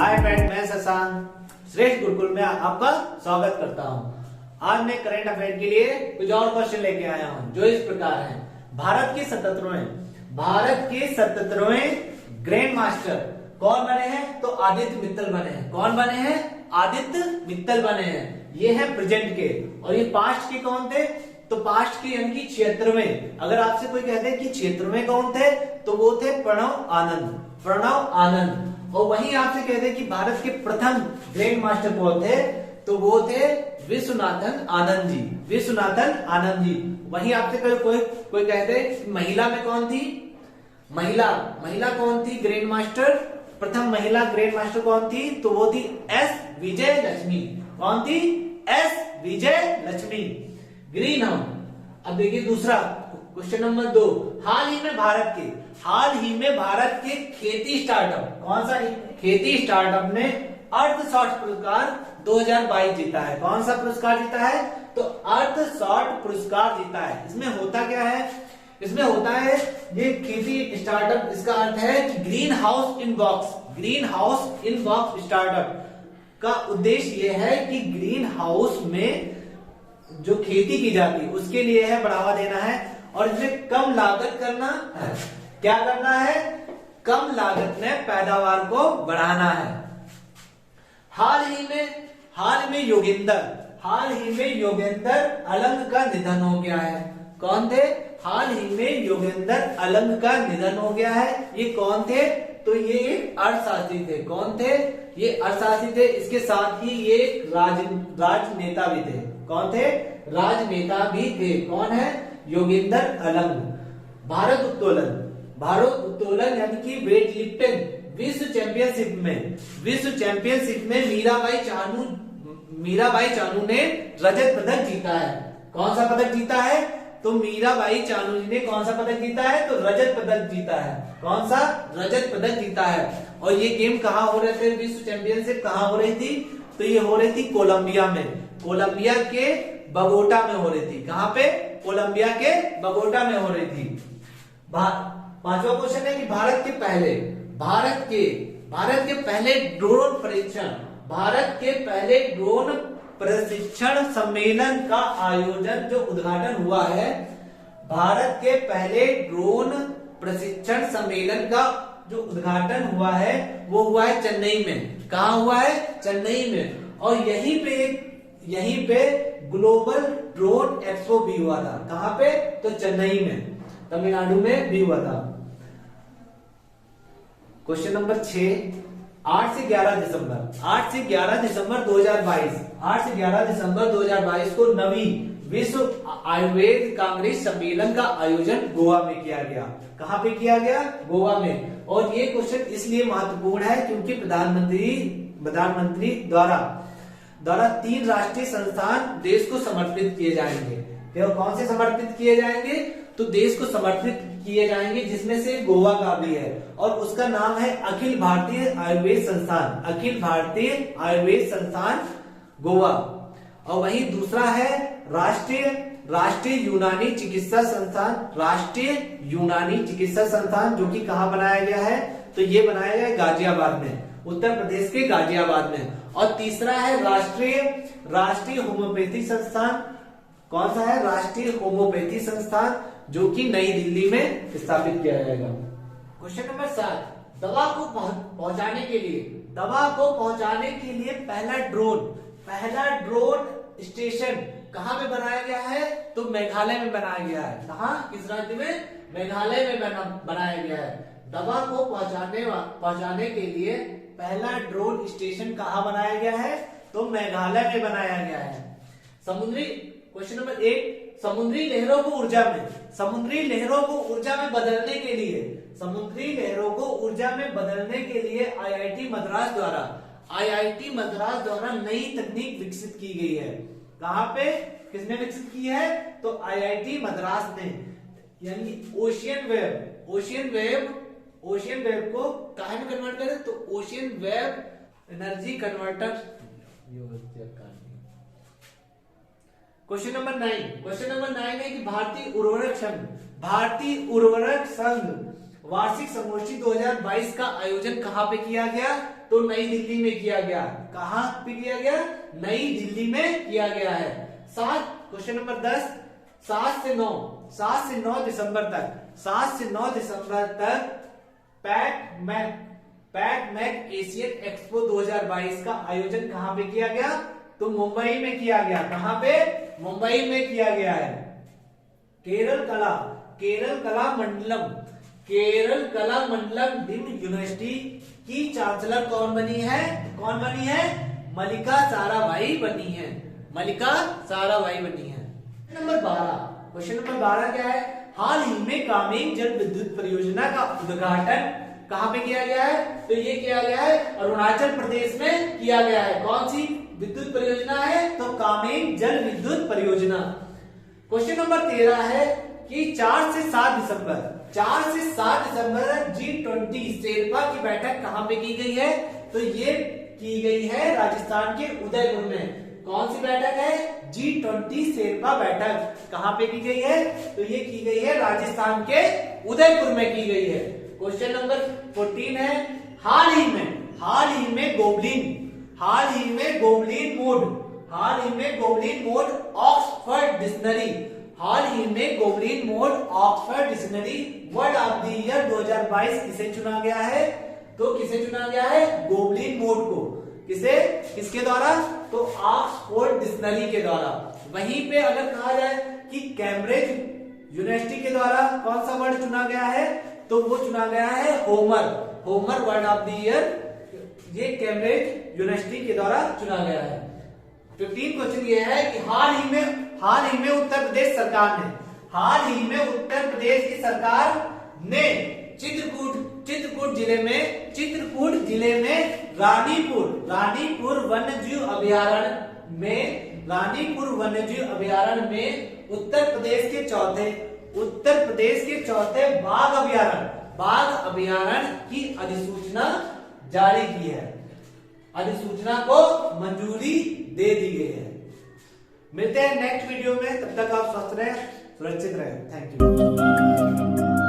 Hi friend, मैं शशांक श्रेष्ठ गुरुकुल में आपका स्वागत करता हूं। आज मैं करंट अफेयर के लिए कुछ और क्वेश्चन लेके आया हूं जो इस प्रकार हैं। भारत के 77वें ग्रैंड मास्टर कौन बने हैं? तो आदित्य मित्तल बने हैं। कौन बने हैं? आदित्य मित्तल बने हैं। ये है प्रेजेंट के, और ये पास्ट के कौन थे? तो पास्ट के यानी कि 76वें। अगर आपसे कोई कहते हैं कि 76वें कौन थे, तो वो थे प्रणव आनंद। प्रणव आनंद। और वहीं आपसे कहते हैं कि भारत के प्रथम ग्रैंड मास्टर कौन थे, तो वो थे विश्वनाथन आनंद जी। विश्वनाथन आनंद जी। वहीं आपसे कोई कहते हैं महिला में कौन थी? महिला कौन थी ग्रैंड मास्टर? प्रथम महिला ग्रैंड मास्टर कौन थी? तो वो थी एस विजय लक्ष्मी। कौन थी? S Vijay Lakshmi. Green house. अब देखिए दूसरा क्वेश्चन नंबर 2। हाल ही में भारत के खेती स्टार्टअप, कौन सा खेती स्टार्टअप ने अर्थशॉट पुरस्कार 2022 जीता है? कौन सा पुरस्कार जीता है? तो अर्थशॉट पुरस्कार जीता है। इसमें होता क्या है? इसमें होता है ये खेती स्टार्टअप, इसका अर्थ है कि green house in box startup का उद्देश्य यह है कि ग्रीन हाउस में जो खेती की जाती है उसके लिए है बढ़ावा देना है, और इसमें कम लागत करना है। क्या करना है? कम लागत में पैदावार को बढ़ाना है। हाल ही में योगेंद्र अलंग का निधन हो गया है। कौन थे? हाल ही में योगेंद्र अलंग का निधन हो गया है। ये कौन थे? तो ये एक अर्थशास्त्री थे। कौन थे? ये अर्थशास्त्री थे। इसके साथ ही ये राजनेता भी थे। कौन थे? राजनेता भी थे। कौन है? योगेंद्र अलंग। भारत उत्तोलन यानी कि वेट लिफ्टिंग विश्व चैंपियनशिप में मीराबाई चानू ने रजत पदक जीता है। कौन सा पदक जीता है? तो मीराबाई चानू जी ने कौन सा पदक जीता है? तो रजत पदक जीता है। कौन सा? रजत पदक जीता है। और ये गेम कहाँ हो रहे थे? विश्व चैंपियनशिप कहाँ हो रही थी? तो ये हो रही थी कोलंबिया में। कोलंबिया के बगोटा में हो रही थी। कहाँ पे? कोलंबिया के बगोटा में हो रही थी। पांचवा क्वेश्चन है कि भारत के पहले ड्रोन प्रशिक्षण सम्मेलन का आयोजन जो उद्घाटन हुआ है, भारत के पहले ड्रोन प्रशिक्षण सम्मेलन का जो उद्घाटन हुआ है वो हुआ है चेन्नई में। कहा हुआ है? चेन्नई में। और यहीं पे ग्लोबल ड्रोन एक्सपो भी हुआ था। कहां पे? तो चेन्नई में, तमिलनाडु में भी हुआ था। Question number 6। 8 से 11 दिसंबर 2022 को नवी विश्व आयुर्वेद कांग्रेस सम्मेलन का आयोजन गोवा में किया गया। कहां पे किया गया? गोवा में। और ये क्वेश्चन इसलिए महत्वपूर्ण है क्योंकि प्रधानमंत्री द्वारा 3 राष्ट्रीय संस्थान देश को समर्पित किए जाएंगे। कौन से समर्पित किए जाएंगे? तो देश को समर्पित किए जाएंगे, जिसमें से गोवा का भी है, और उसका नाम है अखिल भारतीय आयुर्वेद संस्थान गोवा। और वहीं दूसरा है राष्ट्रीय यूनानी चिकित्सा संस्थान, जो कि कहाँ बनाया गया है? तो ये बनाया गया है गाजियाबाद में, उत्तर प्रदेश के गाजियाबाद में। और तीसरा है राष्ट्रीय होम्योपैथी संस्थान। कौन सा है? राष्ट्रीय होम्योपैथी संस्थान, जो कि नई दिल्ली में स्थापित किया जाएगा। Question number 7। दवा को पहुंचाने के लिए पहला ड्रोन स्टेशन कहां पे बनाया गया है? तो मेघालय में बनाया गया है। कहां? किस राज्य में? मेघालय में बनाया गया है। दवा को पहुंचाने के लिए पहला ड्रोन स्टेशन कहां बनाया गया है? तो मेघालय में बनाया गया है। Question number 8। समुद्री लहरों को ऊर्जा में बदलने के लिए आईआईटी मद्रास द्वारा नई तकनीक विकसित की गई है। कहां पे? किसने विकसित की है? तो आईआईटी मद्रास ने। यानी ओशियन वेव को काहे में कन्वर्ट करें? तो ocean wave energy converter. Question number 9 है कि भारतीय उर्वरक संघ वार्षिक संगोष्ठी 2022 का आयोजन कहां पे किया गया? तो नई दिल्ली में किया गया। कहां पे किया गया? नई दिल्ली में किया गया है। क्वेश्चन नंबर 10, 7 से 9 दिसंबर तक पैक एशियन एक्सपो 2022 का आयोजन कहां पे किया गया? तो मुंबई में किया गया। कहां पे? मुंबई में किया गया है। केरल कला मंडलम डीम्ड यूनिवर्सिटी की चांसलर कौन बनी है? मल्लिका साराभाई बनी है। क्वेश्चन नंबर 12 क्या है? हाल ही में कामेंग जल विद्युत परियोजना का उद्घाटन कहां पे किया गया है? तो ये किया गया है अरुणाचल प्रदेश में किया गया है। कौन सी विद्युत परियोजना है? तो कामेंग जल विद्युत परियोजना। क्वेश्चन नंबर 13 है कि 4 से 7 दिसंबर G20 शेरपा की बैठक कहां पे की गई है? तो ये की गई है राजस्थान के उदयपुर में। कौन सी बैठक है? G20 शेरपा बैठक कहां पे की गई है? तो ये की गई है राजस्थान के उदयपुर में की गई है। क्वेश्चन नंबर 14 है, हाल ही में goblin mode Oxford dictionary word of the year 2022 किसे चुना गया है? तो किसे चुना गया है? गोबलिन मोड को। किसके द्वारा? तो ऑक्सफोर्ड डिक्शनरी के द्वारा। वहीं पे अगर कहा जाए कि कैम्ब्रिज यूनिवर्सिटी के द्वारा कौन सा वर्ड चुना गया है? तो वो चुना गया है Homer word of the year. ये कैम्ब्रिज यूनिवर्सिटी के द्वारा चुना गया है। 15 क्वेश्चन ये है कि हाल ही में उत्तर प्रदेश की सरकार ने चित्रकूट जिले में रानीपुर वन्यजीव अभयारण्य में उत्तर प्रदेश के चौथे बाघ अभयारण्य की अधिसूचना जारी की है। अधिसूचना को मंजूरी दे दी गई है। मिलते हैं नेक्स्ट वीडियो में, तब तक आप स्वस्थ रहें, सुरक्षित रहें। Thank you.